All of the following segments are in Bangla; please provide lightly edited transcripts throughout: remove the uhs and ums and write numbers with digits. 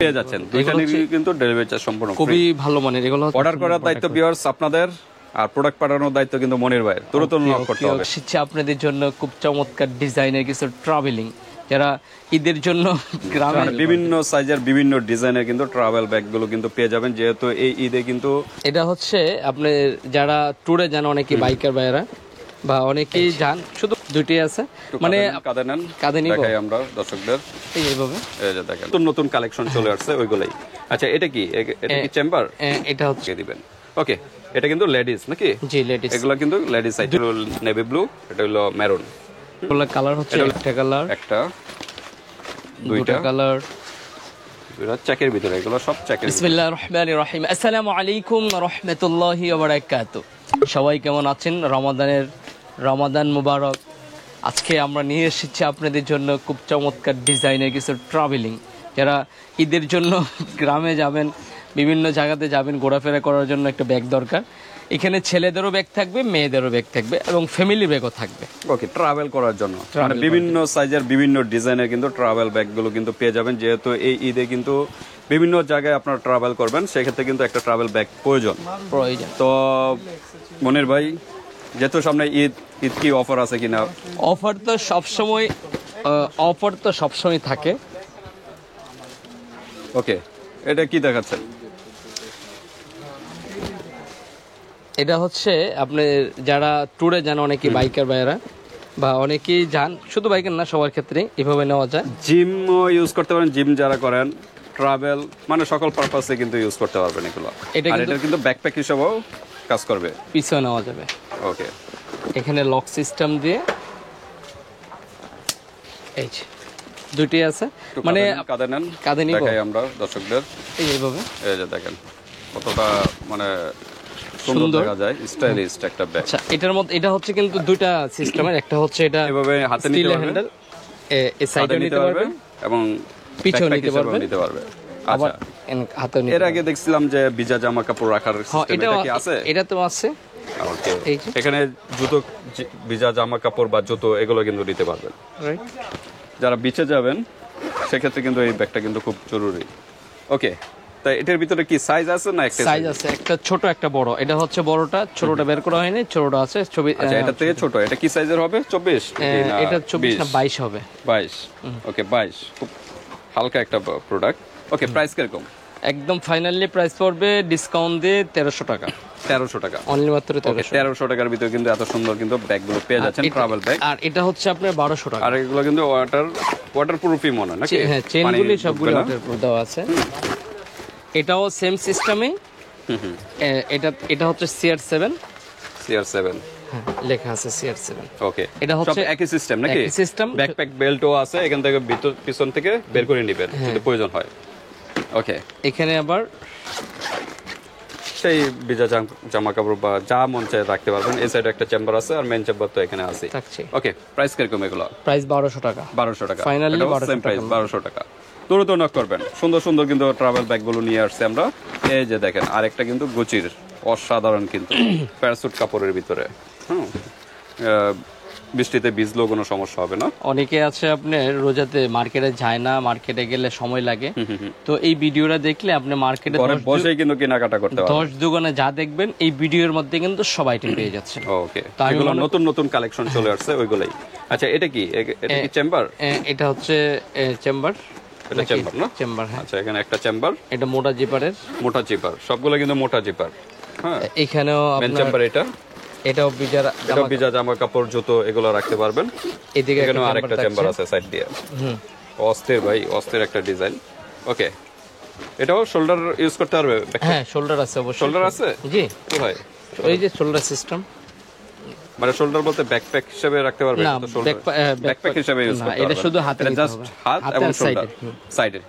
পেয়ে যাচ্ছেন। দুইটা নিয়ে কিন্তু ডেলিভারি চার্জ সম্পূর্ণ খুবই ভালো মানের। এগুলো অর্ডার করার দায়িত্ব ভিউয়ার্স আপনাদের, আর প্রোডাক্ট পাঠানোর দায়িত্ব কিন্তু মনির ভাইয়ের। দ্রুত নক করতে হবে। শিখছে আপনাদের জন্য খুব চমৎকার ডিজাইনের কিছু ট্রাভেলিং, যারা ঈদের জন্য গ্রামে বিভিন্ন সাইজের বিভিন্ন ডিজাইনের কিন্তু ট্রাভেল ব্যাগগুলো কিন্তু পেয়ে যাবেন, যেহেতু এই ঈদে কিন্তু এটা হচ্ছে আপনি যারা ট্যুরে যান, অনেকে বাইকার ভাইয়েরা বা অনেকেই যান, শুধু দুইটাই আছে মানে কাঁধে নেন, কাঁধে নিব দেখাই আমরা দর্শকদের এইভাবে। এই যে দেখেন নতুন নতুন কালেকশন চলে আসছে ওইগুলাই। আচ্ছা এটা কি চেম্বার? এটা হচ্ছে দিবেন। ওকে, এটা কিন্তু লেডিস নাকি? জি লেডিস। এগুলো কিন্তু লেডিস সাইজ, নেভি ব্লু, এটা হলো মেরুন। এগুলো কালার হচ্ছে একটা কালার, একটা দুইটা কালার, দুইটা চেকের ভিতরে, এগুলো সব চেকের। বিসমিল্লাহির রহমানির রহিম। আসসালামু আলাইকুম ওয়া রাহমাতুল্লাহি ওয়া বারাকাতুহু। সবাই কেমন আছেন? রমাদান মুবারক। আজকে আমরা নিয়ে এসেছি আপনাদের জন্য খুব চমৎকার ডিজাইনের কিছু ট্রাভেলিং, যারা ঈদের জন্য গ্রামে যাবেন, বিভিন্ন জায়গাতে যাবেন, ঘোরাফেরা করার জন্য একটা ব্যাগ দরকার। এখানে ছেলেদেরও ব্যাগ থাকবে, মেয়েদেরও ব্যাগ থাকবে এবং ফ্যামিলি ব্যাগও থাকবে। ওকে, ট্রাভেল করার জন্য মানে বিভিন্ন সাইজের বিভিন্ন ডিজাইনের কিন্তু ট্রাভেল ব্যাগগুলো কিন্তু পেয়ে যাবেন, যেহেতু এই ঈদে কিন্তু বিভিন্ন জায়গায় আপনারা ট্রাভেল করবেন, সেক্ষেত্রে কিন্তু একটা ট্রাভেল ব্যাগ প্রয়োজন। তো মনির ভাই, যেহেতু সামনে ঈদ কি অফার আছে কিনা? অফার তো সবসময় থাকে। ওকে, এটা কি দেখাচ্ছেন? এটা হচ্ছে আপনি যারা ট্যুরে যান, অনেকে বাইকার ভাইয়েরা বা অনেকেই যান, শুধু বাইকার না, সবার ক্ষেত্রে এভাবে নেওয়া যায়। জিম ইউজ করতে পারেন, জিম যারা করেন, ট্রাভেল মানে সকল পারপাসে কিন্তু ইউজ করতে পারবেন এগুলো। এটা কিন্তু ব্যাকপ্যাক হিসেবেও কাজ করবে, পিছনে নেওয়া যাবে। ওকে, এখানে লক সিস্টেম দিয়ে এই দুটি আছে, মানে কাঁধে নেন, কাঁধে নিব, দেখাই আমরা দর্শকদের এইভাবে। এই যে দেখেন কতটা মানে সুন্দর দেখা যায়, স্টাইলিশ একটা ব্যাগ। আচ্ছা, এটার মধ্যে এটা হচ্ছে কিন্তু দুইটা সিস্টেমের, একটা হচ্ছে এটা এভাবে হাতে নিতে পারবেন, এই সাইডে নিতে পারবেন এবং পিছনে নিতে পারবেন। আচ্ছা, হাতে নিতে। এর আগে দেখছিলাম যে ভিজা জামা কাপড় রাখার সিস্টেম, এটা কি আছে? এটা তো আছে। ওকে, এখানে জুতো, ভিজা জামা কাপড় বা জুতো এগুলো কিন্তু নিতে পারবেন। যারা বিচে যাবেন সেক্ষেত্রে কিন্তু এই ব্যাগটা কিন্তু খুব জরুরি। ওকে, তাই এটার ভিতরে কি সাইজ আছে না? একটা সাইজ আছে, একটা ছোট একটা বড়। এটা হচ্ছে বড়টা, ছোটটা বের করা হয়নি, ছোটটা আছে ছবি। আচ্ছা, এটা থেকে ছোট, এটা কি সাইজের হবে? 24? এটা 24 না 22 হবে। 22। ওকে, 22, খুব হালকা একটা প্রোডাক্ট। ওকে, প্রাইস কিরকম? একদম ফাইনালি প্রাইস পড়বে ডিসকাউন্ট দিয়ে 1300 টাকা। 1300 টাকা অনলি মাত্র 1300 টাকার ভিতরে কিন্তু এত সুন্দর কিন্তু ব্যাগগুলো পেয়ে যাচ্ছেন, ট্রাভেল ব্যাগ। আর এটা হচ্ছে আপনার 1200 টাকা। আর এগুলো কিন্তু ওয়াটারপ্রুফই মনে হয় নাকি? হ্যাঁ, চেনগুলি সবগুলো ওয়াটারপ্রুফ দেওয়া আছে। এটাও সেম সিস্টেমে। এটা হচ্ছে CR7 হ্যাঁ, লেখা আছে CR7। ওকে, এটা হচ্ছে একই সিস্টেম নাকি? একই সিস্টেম। ব্যাকপ্যাক বেল্টও আছে, এখান থেকে পিছন থেকে বের করে নেবেন যদি প্রয়োজন হয়। ওকে, এখানে আবার সেই ভিজা জামা কাপড় বা যা মন চায় রাখতে পারবেন। এই সাইডে একটা চেম্বার আছে, আর মেইন চেম্বার তো এখানে আছে। ওকে, প্রাইস কিরকম এগুলো? প্রাইস 1200 টাকা। 1200 টাকা ফাইনালি সেম প্রাইস, 1200 টাকা। দ্রুত নক করবেন। সুন্দর সুন্দর কিন্তু ট্রাভেল ব্যাগগুলো নিয়ে আসছে আমরা। এই যে দেখেন, আরেকটা কিন্তু গুচির অসাধারণ কিন্তু প্যারাসুট কাপড়ের ভিতরে। বৃষ্টিতে ভিজলেও কোনো সমস্যা হবে না। অনেকে আছে আপনার রোজাতে মার্কেটে যায় না, মার্কেটে গেলে সময় লাগে, তো এই ভিডিওটা দেখলে আপনি মার্কেটে বসেই কিন্তু কেনাকাটা করতে পারবেন। 10 দোকানে যা দেখবেন এই ভিডিওর মধ্যে কিন্তু সবাইটি পেয়ে যাচ্ছে। ওকে, এগুলো নতুন নতুন কালেকশন চলে আসছে ওইগুলাই। আচ্ছা, এটা কি চেম্বার? এটা হচ্ছে চেম্বার। এটা চেম্বার না? চেম্বার, হ্যাঁ। আচ্ছা, এখানে একটা চেম্বার। এটা মোটা জিপারের। মোটা জিপার, সবগুলো কিন্তু মোটা জিপার। হ্যাঁ, এখানেও মেন চেম্বার। এটাও ভিজা জামা কাপড় জুতো এগুলো রাখতে পারবেন। এদিকে এখানেও আরেকটা চেম্বার আছে সাইড দিয়ে। অস্থির ভাই, অস্থির একটা ডিজাইন। ওকে, এটাও শোল্ডার ইউজ করতে পারবে? হ্যাঁ, শোল্ডার আছে অবশ্যই। শোল্ডার আছে? জি, কি ভাই, এই যে শোল্ডার সিস্টেম। মানে শোল্ডার বলতে ব্যাকপ্যাক হিসেবে রাখতে পারবে? না, ব্যাকপ্যাক হিসেবে ইউজ করতে পারবে। এটা শুধু হাতে নিতে হবে, হাত এবং শোল্ডার, সাইডে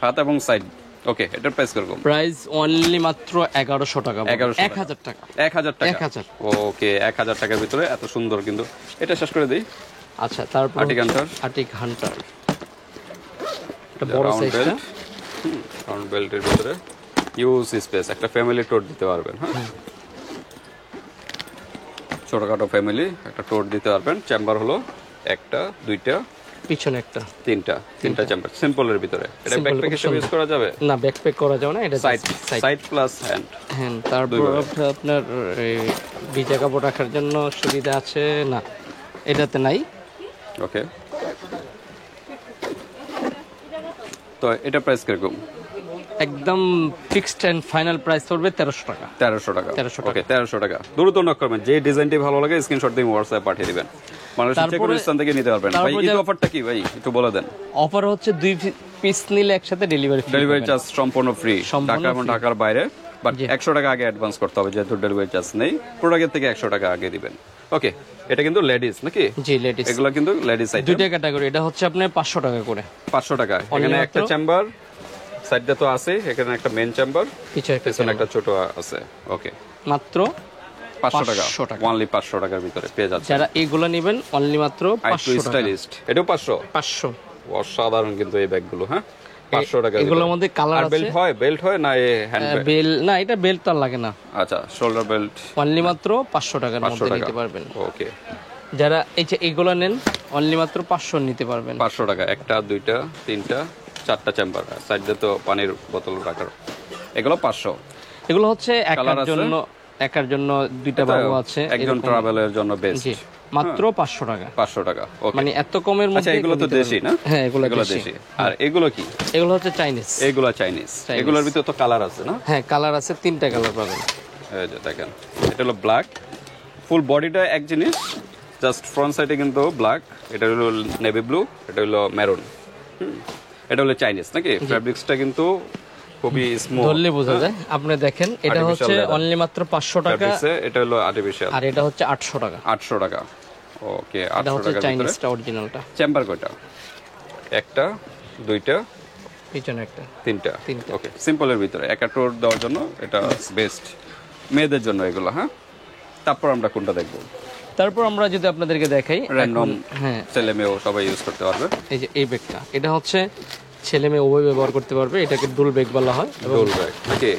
হাত এবং সাইড। ওকে, এটার প্রাইস কিরকম? প্রাইস অনলি মাত্র 1100 টাকা। 1000 টাকা। 1000 টাকা। 1000। ওকে, 1000 টাকার ভিতরে এত সুন্দর কিন্তু। এটা শেষ করে দেই। আচ্ছা, তারপর আর্টিক হান্টার। এটা বড় সাইজটা, রাউন্ড বেল্টের ভিতরে ইউজ স্পেস, একটা ফ্যামিলি ট্যুর দিতে পারবেন। হ্যাঁ, ছোটখাটো ফ্যামিলি একটা ট্যুর দিতে পারবেন। চেম্বার হলো একটা, দুইটা, পিছনে একটা তিনটা চেম্বার সিম্পলের ভিতরে। এটা Simple, ব্যাকপ্যাক খুব হিসেবে ইউজ করা যাবে? না, ব্যাকপ্যাক করা যাবে না, এটা side side. Side plus hand. হ্যাঁ, তারপর আপনার এই ভিজা কাপড় রাখার জন্য সুবিধা আছে না, এটাতে নাই। ওকে, তো এটা প্রাইস কিরকম? একদম ফিক্সড এন্ড ফাইনাল প্রাইস পড়বে 1300 টাকা। 1300 টাকা। 1300 টাকা। ওকে, 1300 টাকা। দ্রুত নক করবেন, যে ডিজাইনটি ভালো লাগে স্ক্রিনশট দিয়ে হোয়াটসঅ্যাপ পাঠিয়ে দিবেন। মানুষ ইচ্ছে করে স্থান থেকে নিতে পারবেন। ভাই এই অফারটা কি ভাই একটু বলে দেন। অফার হচ্ছে 2 পিস নিলে একসাথে ডেলিভারি চার্জ সম্পূর্ণ ফ্রি, সম্পূর্ণ ঢাকা এবং ঢাকার বাইরে। বাট 100 টাকা আগে অ্যাডভান্স করতে হবে, যেহেতু ডেলিভারি চার্জ নেই। প্রোডাক্টের থেকে 100 টাকা আগে দিবেন। ওকে, এটা কিন্তু লেডিস নাকি? জি, লেডিস। এগুলো কিন্তু লেডিস আইটেম। দুইটা ক্যাটাগরি, এটা হচ্ছে আপনার 500 টাকা করে। 500 টাকা। এখানে একটা চেম্বার সাইডে তো আছে, এখানে একটা মেইন চেম্বার, পিছনে একটা ছোট আছে। ওকে, মাত্র 500 টাকা। অনলি 500 টাকার ভিতরে পেয়ে যাচ্ছে। যারা এইগুলো নেবেন অনলি মাত্র 500 টাকা। স্টাইলিস্ট, এটাও 500। 500 অসাধারণ কিন্তু এই ব্যাগগুলো। হ্যাঁ, 500 টাকা। এগুলোর মধ্যে কালার আছে। বেল্ট হয় না হ্যান্ড বেল না, এটা বেল্ট তো আর লাগে না। আচ্ছা, শোল্ডার বেল্ট। অনলি মাত্র 500 টাকার মধ্যে নিতে পারবেন। ওকে, যারা এই যে এগুলো নেন অনলি মাত্র 500 নিতে পারবেন। 500 টাকা। একটা, দুইটা, তিনটা, চারটা চেম্বার, সাইডে তো পানির বোতল রাখার। এগুলো 500। এগুলো হচ্ছে একার জন্য দুইটা বাবু আছে, একজন ট্রাভেলের জন্য বেস্ট। জি, মাত্র 500 টাকা। 500 টাকা। ওকে, মানে এত কমের মধ্যে। আচ্ছা, এগুলো তো দেশি না? হ্যাঁ, এগুলো দেশি। আর এগুলো কি? এগুলো হচ্ছে চাইনিজ। এগুলো চাইনিজ। এগুলোর ভিতর তো কালার আছে না? হ্যাঁ, কালার আছে, 3টা কালার পাবেন। এই যে দেখেন, এটা হলো ব্ল্যাক। ফুল বডিটা এক জিনিস, জাস্ট ফ্রন্ট সাইডে কিন্তু ব্ল্যাক। এটা হলো নেভি ব্লু, এটা হলো মেরুন। এটা হলো চাইনিজ নাকি? ফ্যাব্রিক্সটা কিন্তু খুবই স্মুথ, ধরলে বোঝা যায়। আপনি দেখেন, এটা হচ্ছে অনলি মাত্র 500 টাকা। এটা হলো আর্টিফিশিয়াল। আর এটা হচ্ছে 800 টাকা। 800 টাকা। ওকে, এটা 800 হচ্ছে টাকা। চাইনিজটা, অরিজিনালটা। চেম্বার কয়টা? একটা, দুইটা, পিছনে একটা, তিনটা। ওকে, সিম্পলের ভিতরে একা টোর দেওয়ার জন্য এটা বেস্ট, মেয়েদের জন্য এগুলো। হ্যাঁ, তারপর আমরা কোনটা দেখবো? তারপর আমরা যদি আপনাদেরকে দেখাই, র্যান্ডম, হ্যাঁ, ছেলে মেয়েও সবাই ইউজ করতে পারবে। এই যে এই ব্যাগটা, এটা হচ্ছে ছেলে মেয়ে উভয় ব্যবহার করতে পারবে। এটাকে ডুল ব্যাগ বলা হয়। ডোল ব্যাগ নাকি?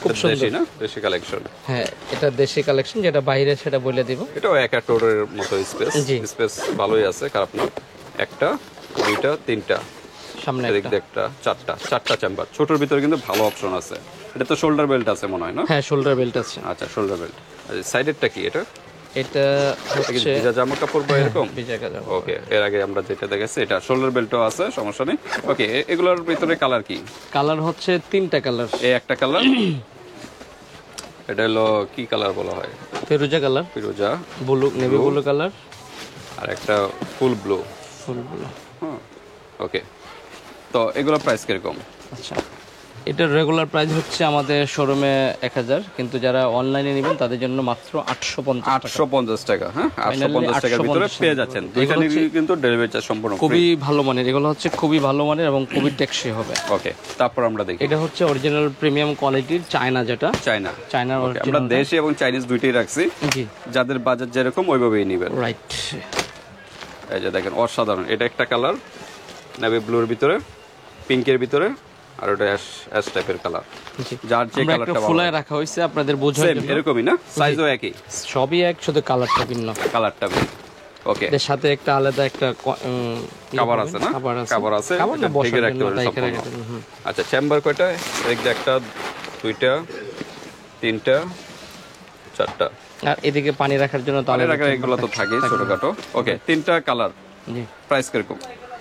খুব সুন্দর। দেশি না? দেশি কালেকশন। হ্যাঁ, এটা দেশি কালেকশন, যেটা বাইরে সেটা বলে দিব। এটাও একা টোরের মতো স্পেস। জি। স্পেস ভালোই আছে, খারাপ না। একটা, দুইটা, তিনটা, সামনে এদিক একটা। দিয়ে একটা, চারটা চেম্বার। ছোটর ভিতরে কিন্তু ভালো অপশন আছে। এটা তো শোল্ডার বেল্ট আছে মনে হয় না? হ্যাঁ, শোল্ডার বেল্ট আছে। আচ্ছা, শোল্ডার বেল্ট। সাইডেরটা কি? এটা এটা হচ্ছে ভিজা জামা কাপড় বা এরকম? ভিজা কাপড়। ওকে, এর আগে আমরা যেটা দেখেছি এটা শোল্ডার বেল্টও আছে, সমস্যা নেই। ওকে, এগুলোর ভিতরে কালার কি? কালার হচ্ছে 3টা কালার। এই একটা কালার, এটা হলো কি কালার বলা হয়? ফিরোজা কালার, ফিরোজা, ব্লু, নেভি ব্লু কালার, আর একটা ফুল ব্লু। ফুল ব্লু। হ্যাঁ, ওকে। তো এগুলো প্রাইস কিরকম? আচ্ছা, এটার রেগুলার প্রাইস হচ্ছে আমাদের শোরুমে 1000, কিন্তু যারা অনলাইনে নেবেন তাদের জন্য মাত্র 850 টাকা। 850 টাকা। হ্যাঁ, 850 টাকার ভিতরে পেয়ে যাচ্ছেন। দুইটা নিয়ে কিন্তু ডেলিভারি চার্জ সম্পূর্ণ খুবই ভালো মানের। এগুলো হচ্ছে খুবই ভালো মানের এবং খুবই টেকসই হবে। ওকে, তারপর আমরা দেখি। এটা হচ্ছে অরিজিনাল প্রিমিয়াম কোয়ালিটির চায়না, যেটা চায়নার আমরা দেশি এবং চাইনিজ দুইটাই রাখছি। জি, যাদের বাজেট যেরকম ওইভাবেই নেবেন। রাইট। এই যে দেখেন, অসাধারণ। এটা একটা কালার, নেভি ব্লুর ভিতরে, পিঙ্কের ভিতরে, আর ওটা অ্যাশ টাইপের কালার। যার যে কালারটা ফুলায় রাখা হয়েছে আপনাদের বোঝার জন্য। এরকমই না? সাইজও একই, সবই এক, শুধু কালারটা ভিন্ন। কালারটা ভিন্ন। ওকে, এর সাথে একটা আলাদা একটা কভার আছে না? কভার আছে, এটা ঢেকে রাখতে পারেন সম্পূর্ণ। আচ্ছা, চেম্বার কয়টা? একটা, দুইটা, তিনটা, চারটা। আর এদিকে পানি রাখার জন্য তো পানি রাখার এগুলো তো থাকেই ছোটখাটো। ওকে, তিনটা কালার। জি, প্রাইস কিরকম?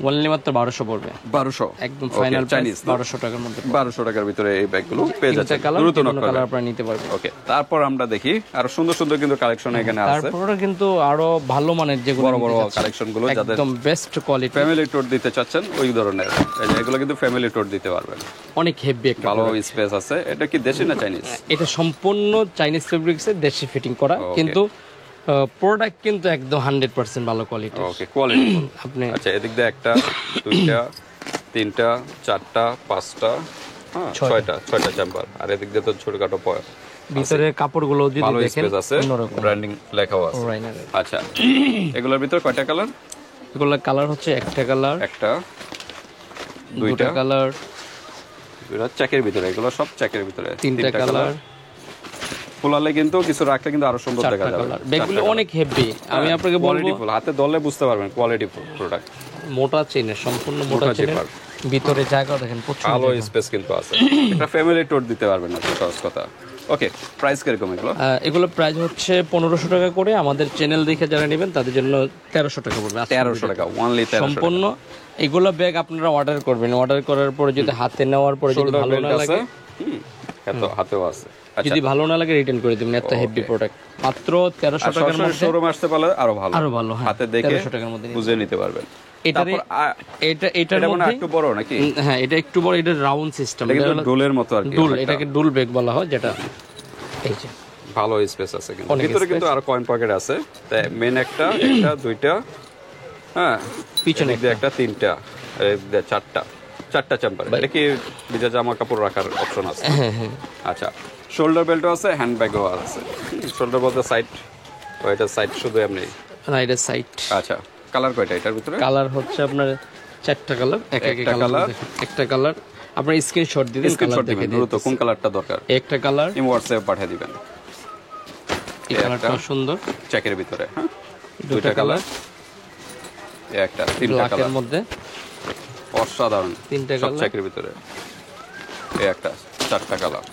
অনলি মাত্র 1200 পড়বে। 1200 একদম ফাইনাল চাইনিজ। 1200 টাকার মধ্যে। 1200 টাকার ভিতরে এই ব্যাগগুলো পেয়ে যাচ্ছেন। দ্রুত নক কালার করবেন। আপনারা নিতে পারবেন। ওকে, তারপর আমরা দেখি আরো সুন্দর সুন্দর কিন্তু কালেকশন এখানে আছে। তারপরে কিন্তু আরো ভালো মানের যেগুলো বড় বড় কালেকশন গুলো, যাদের একদম বেস্ট কোয়ালিটি ফ্যামিলি ট্যুর দিতে চাচ্ছেন ওই ধরনের, এই যে এগুলো কিন্তু ফ্যামিলি ট্যুর দিতে পারবেন। অনেক হেভি একটা ভালো স্পেস আছে। এটা কি দেশি না চাইনিজ? এটা সম্পূর্ণ চাইনিজ ফেব্রিক্সে দেশি ফিটিং করা, কিন্তু প্রোডাক্ট কিন্তু একদম 100% ভালো কোয়ালিটি। ওকে, কোয়ালিটি আপনি আচ্ছা, এদিক দিয়ে একটা, দুইটা, তিনটা, চারটা, পাঁচটা, হ্যাঁ, ছয়টা চেম্বার। আর এদিক দিয়ে তো ছোটখাটো ভিতরে কাপড়গুলো যদি ভালো দেখেন স্পেস আছে, অন্যরকম ব্র্যান্ডিং লেখাও আছে। আচ্ছা, এগুলোর ভিতরে কয়টা কালার? এগুলোর কালার হচ্ছে একটা কালার, একটা, দুইটা কালার, দুইটা চেকের ভিতরে। এগুলো সব চেকের ভিতরে। তিনটা কালার, ফুলালে কিন্তু কিছু রাখলে কিন্তু আরো সুন্দর দেখা যাবে। ব্যাগগুলো অনেক হেভি, আমি আপনাকে বলবো কোয়ালিটি ফুল, হাতে ধরলে বুঝতে পারবেন কোয়ালিটি ফুল প্রোডাক্ট। মোটা চেনের, সম্পূর্ণ মোটা চেনের, ভিতরে জায়গা দেখেন প্রচুর ভালো স্পেস কিন্তু আছে। এটা ফ্যামিলি ট্যুর দিতে পারবেন না, সহজ কথা। ওকে, প্রাইস কিরকম এগুলো? এগুলো প্রাইস হচ্ছে 1500 টাকা করে। আমাদের চ্যানেল দেখে যারা নেবেন তাদের জন্য 1300 টাকা পড়বে। 1300 টাকা, অনলি 1300 সম্পূর্ণ এগুলো ব্যাগ আপনারা অর্ডার করবেন, অর্ডার করার পরে যদি হাতে নেওয়ার পরে যদি ভালো না লাগে, এত হাতেও আছে, যদি ভালো না লাগে রিটার্ন করে দিবেন। এত হেভি প্রোডাক্ট, মাত্র 1300 টাকার মধ্যে। শোরুমে আসতে পারলে আরো ভালো, আরো ভালো, হাতে দেখে 1300 টাকার মধ্যে বুঝে নিতে পারবেন। এটার মানে মধ্যে একটু বড় নাকি? হ্যাঁ, এটা একটু বড়, এটা রাউন্ড সিস্টেম, এটা ডুলের মতো আর কি। ডুল, এটাকে ডুল ব্যাগ বলা হয়। যেটা এই যে ভালো স্পেস আছে, কিন্তু ভিতরে কিন্তু আরো কয়েন পকেট আছে। তাই মেন একটা দুইটা, হ্যাঁ, পিছনে একটা তিনটা, চারটা চেম্বার। এটা কি ভিজা জামা কাপড় রাখার অপশন আছে? আচ্ছা, শোল্ডার বেল্টও আছে, হ্যান্ড ব্যাগও আছে। শোল্ডার বলতে সাইড, ওইটা সাইড শুধু এমনি না, এটা সাইড। আচ্ছা, কালার কয়টা এটার ভিতরে? কালার হচ্ছে আপনার 4টা কালার, একটা কালার, একটা কালার। আপনার স্ক্রিনশট দিবেন, স্ক্রিনশট দিবেন দ্রুত, কোন কালারটা দরকার একটা কালার ইমো হোয়াটসঅ্যাপে পাঠিয়ে দিবেন। এই কালারটা সুন্দর, চেকের ভিতরে, হ্যাঁ, দুইটা কালার, একটা তিনটা কালার মধ্যে অসাধারণ, তিনটা সব কালার, চেকের ভিতরে এই একটা, চারটা কালার।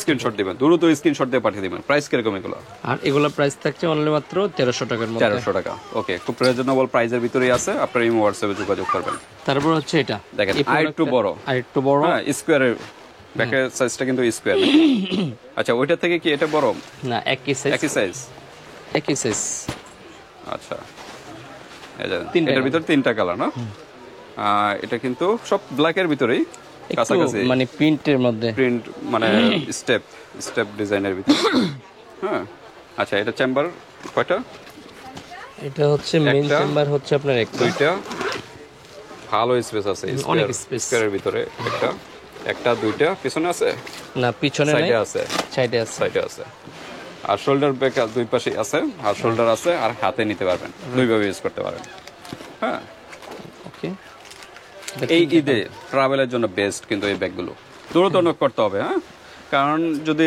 স্ক্রিনশট দিবেন দ্রুত, স্ক্রিনশট দিয়ে পাঠিয়ে দিবেন। প্রাইস কিরকম এগুলো? আর এগুলো প্রাইস থাকছে অনলি মাত্র 1300 টাকার মধ্যে। 1300 টাকা। ওকে, খুব রিজনেবল প্রাইসের ভিতরেই আছে, আপনারা ইমো হোয়াটসঅ্যাপে যোগাযোগ করবেন। তারপর হচ্ছে এটা দেখেন, আরেকটু বড়, হ্যাঁ, স্কোয়ারের ব্যাকের সাইজটা কিন্তু স্কোয়ার। আচ্ছা, ওইটা থেকে কি এটা বড়? না, একই সাইজ, একই সাইজ। আচ্ছা, এটার ভিতরে তিনটা কালার না? এটা কিন্তু সব ব্ল্যাকের ভিতরেই, কাছাকাছি, মানে প্রিন্টের মধ্যে, প্রিন্ট মানে স্টেপ ডিজাইনের ভিতরে। হ্যাঁ, আচ্ছা, এটা চেম্বার কয়টা? এটা হচ্ছে মেইন চেম্বার হচ্ছে আপনার দুইটা, ভালো স্পেস আছে, অনেক স্পেস স্কয়ারের ভিতরে। একটা দুইটা পিছনে আছে না, পিছনে নাই, সাইডে আছে, সাইডে আছে। আর শোল্ডার ব্যাগ দুই পাশে আছে, আর শোল্ডার আছে, আর হাতে নিতে পারবেন, দুইভাবে ইউজ করতে পারেন। হ্যাঁ, ওকে। এই ঈদে ট্রাভেলের জন্য বেস্ট কিন্তু এই ব্যাগগুলো। দ্রুত নোট করতে হবে, হ্যাঁ, কারণ যদি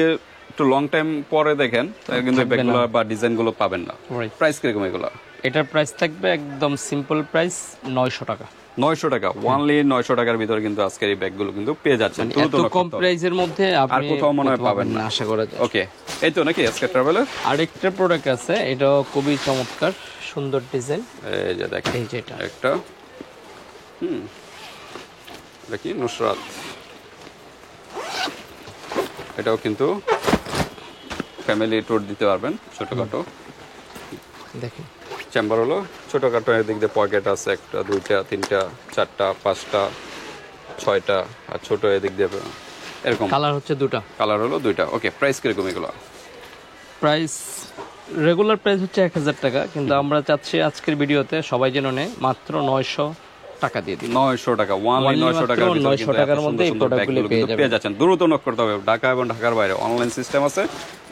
একটু লং টাইম পরে দেখেন তাহলে কিন্তু এই ব্যাগগুলো বা ডিজাইনগুলো পাবেন না। প্রাইস কিরকম এগুলো? এটার প্রাইস থাকবে একদম সিম্পল প্রাইস 900 টাকা। 900 টাকা, অনলি 900 টাকার ভিতরে কিন্তু আজকের এই ব্যাগগুলো কিন্তু পেয়ে যাচ্ছেন। এত কম প্রাইসের মধ্যে আর কোথাও মনে হয় পাবেন না, আশা করা যায়। ওকে, এই তো নাকি আজকে ট্রাভেলের আরেকটা প্রোডাক্ট আছে, এটা খুবই চমৎকার, সুন্দর ডিজাইন। এই যে দেখেন, এই যে এটা একটা, দেখি নুসরাত, এটাও কিন্তু ফ্যামিলি ট্যুর দিতে পারবেন, ছোটখাটো। দেখেন, চেম্বার হলো ছোটখাটো, এদিক দিয়ে পকেট আছে, একটা দুইটা তিনটা চারটা পাঁচটা ছয়টা, আর ছোট এদিক দিয়ে এরকম। কালার হচ্ছে দুটা, কালার হলো দুইটা। ওকে, প্রাইস কিরকম এগুলো? প্রাইস রেগুলার প্রাইস হচ্ছে 1000 টাকা, কিন্তু আমরা চাচ্ছি আজকের ভিডিওতে সবাই যেন নেয় মাত্র 900 টাকা দিয়ে দিই। 900 টাকা, অনলি 900 টাকার ভিতরে 900 টাকার মধ্যে এই প্রোডাক্টগুলো পেয়ে যাচ্ছেন। দ্রুত নক করতে হবে, ঢাকা এবং ঢাকার বাইরে অনলাইন সিস্টেম আছে,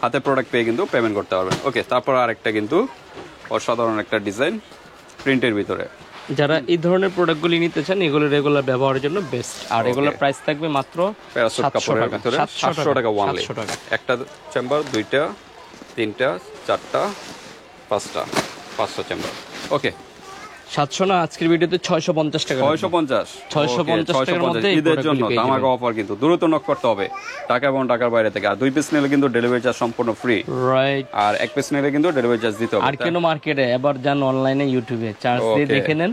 হাতে প্রোডাক্ট পেয়ে কিন্তু পেমেন্ট করতে পারবেন। ওকে, তারপর আরেকটা কিন্তু অসাধারণ একটা ডিজাইন প্রিন্টের ভিতরে। যারা এই ধরনের প্রোডাক্টগুলি নিতে চান, এগুলো রেগুলার ব্যবহারের জন্য বেস্ট। আর এগুলোর প্রাইস থাকবে মাত্র প্যারাসুট কাপড়ের ভিতরে 700 টাকা অনলি। একটা চেম্বার, দুইটা তিনটা চারটা পাঁচটা, 500 চেম্বার। ওকে, 700 না, আজকের ভিডিওতে 650 টাকা, 650 টাকার মধ্যে ঈদের জন্য ধামাকা অফার। কিন্তু দ্রুত নক করতে হবে ঢাকা এবং ঢাকার বাইরে থেকে। আর 2 পিস নিলে কিন্তু ডেলিভারি চার্জ সম্পূর্ণ ফ্রি, রাইট। আর 1 পিস নিলে কিন্তু ডেলিভারি চার্জ দিতে হবে। আর কেন মার্কেটে, এবার যান অনলাইনে, ইউটিউবে চার্জ দিয়ে দেখে নেন।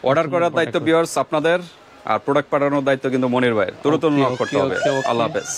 অর্ডার করার দায়িত্ব ভিউয়ার্স আপনাদের, আর প্রোডাক্ট পাঠানোর দায়িত্ব কিন্তু মনির ভাইয়ের। দ্রুত নক করতে হবে। আল্লাহ হাফেজ।